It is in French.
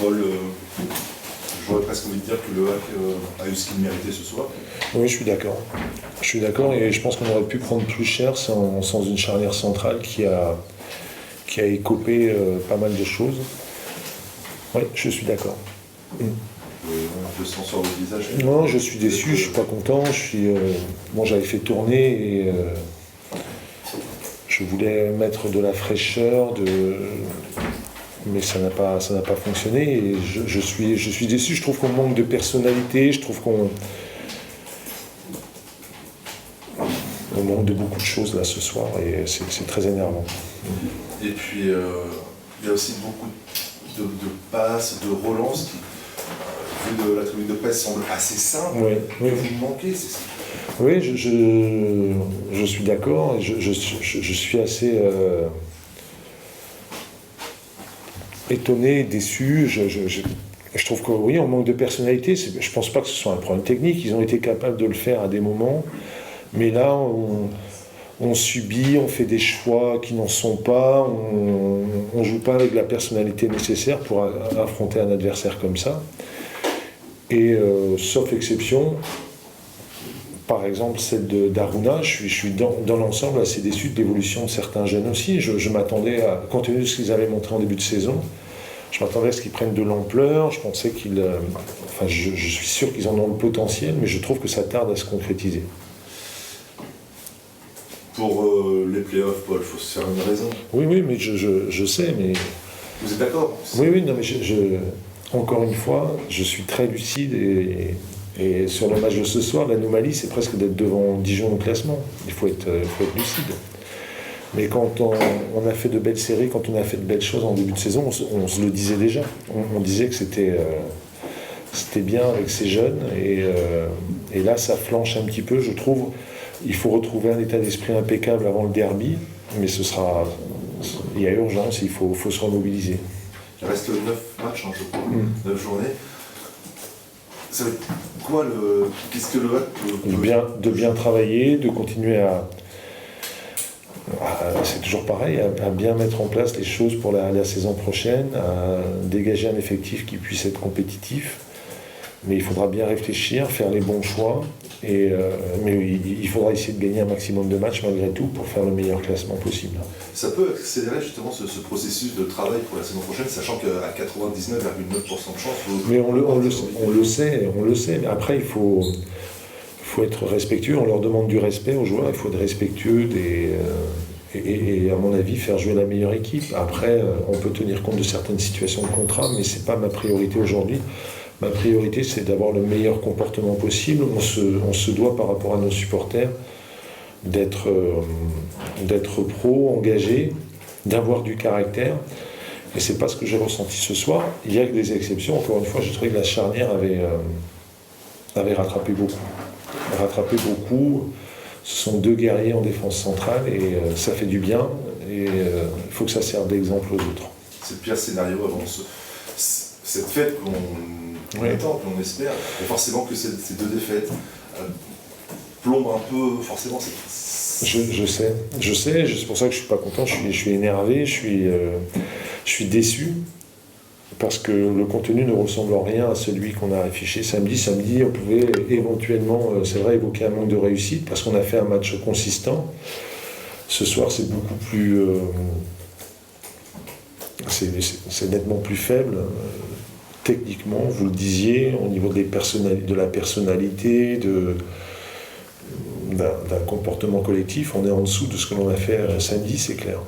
Paul, j'aurais presque envie de dire que le HAC a eu ce qu'il méritait ce soir. Oui, je suis d'accord. Je suis d'accord et je pense qu'on aurait pu prendre plus cher sans une charnière centrale qui a écopé pas mal de choses. Oui, je suis d'accord. Je sens sur le visage. Non, je suis déçu, je suis pas content. Bon, j'avais fait tourner et je voulais mettre de la fraîcheur, mais ça n'a pas fonctionné. Et je suis déçu. Je trouve qu'on manque de personnalité. Je trouve qu'on manque de beaucoup de choses là ce soir et c'est très énervant. Et puis il y a aussi beaucoup de passes, de relances qui, vu de la tribune de presse, semble assez simple. Oui. Vous manquez, c'est ça. Oui, je suis d'accord. Je suis assez étonné, déçu. Je trouve que oui, on manque de personnalité. Je ne pense pas que ce soit un problème technique. Ils ont été capables de le faire à des moments. Mais là, on subit, on fait des choix qui n'en sont pas. On ne joue pas avec la personnalité nécessaire pour affronter un adversaire comme ça. Et sauf exception, par exemple celle d'Aruna, je suis dans l'ensemble assez déçu de l'évolution de certains jeunes aussi. Je m'attendais à, compte tenu de ce qu'ils avaient montré en début de saison, je m'attendais à ce qu'ils prennent de l'ampleur. Je pensais qu'ils... je suis sûr qu'ils en ont le potentiel, mais je trouve que ça tarde à se concrétiser. Pour les playoffs, Paul, il faut se faire une raison. Oui, mais je sais, mais... Vous êtes d'accord? Oui, non, mais encore une fois, je suis très lucide et sur le match de ce soir, l'anomalie, c'est presque d'être devant Dijon au classement. Il faut être lucide. Mais quand on a fait de belles séries, quand on a fait de belles choses en début de saison, on se le disait déjà. On disait que c'était bien avec ces jeunes. Et là, ça flanche un petit peu, je trouve. Il faut retrouver un état d'esprit impeccable avant le derby, mais il y a urgence, il faut se remobiliser. Il reste 9 matchs, je crois, 9 journées. Ça va être quoi qu'est-ce que le HAC de bien travailler, de continuer c'est toujours pareil, à bien mettre en place les choses pour la saison prochaine, à dégager un effectif qui puisse être compétitif. Mais il faudra bien réfléchir, faire les bons choix. Mais il faudra essayer de gagner un maximum de matchs malgré tout pour faire le meilleur classement possible. Ça peut accélérer justement ce processus de travail pour la saison prochaine, sachant qu'à 99,9% de chance... Mais on le sait. Mais après, il faut être respectueux. On leur demande du respect aux joueurs. Il faut être respectueux et à mon avis, faire jouer la meilleure équipe. Après, on peut tenir compte de certaines situations de contrat, mais ce n'est pas ma priorité aujourd'hui. Ma priorité, c'est d'avoir le meilleur comportement possible. On se doit, par rapport à nos supporters, d'être pro, engagé, d'avoir du caractère. Et c'est pas ce que j'ai ressenti ce soir. Il y a des exceptions. Encore une fois, je trouvais que la charnière avait rattrapé beaucoup. Ce sont deux guerriers en défense centrale et ça fait du bien. Et il faut que ça serve d'exemple aux autres. C'est le pire scénario avant cette fête qu'on attend, qu'on espère. Et forcément que ces deux défaites plombent un peu, forcément. Je sais, c'est pour ça que je suis pas content, je suis énervé, je suis déçu, parce que le contenu ne ressemble en rien à celui qu'on a affiché samedi. Samedi, on pouvait éventuellement, c'est vrai, évoquer un manque de réussite, parce qu'on a fait un match consistant. Ce soir, c'est beaucoup plus... c'est nettement plus faible. Techniquement, vous le disiez, au niveau de la personnalité, d'un comportement collectif, on est en dessous de ce que l'on a fait samedi, c'est clair.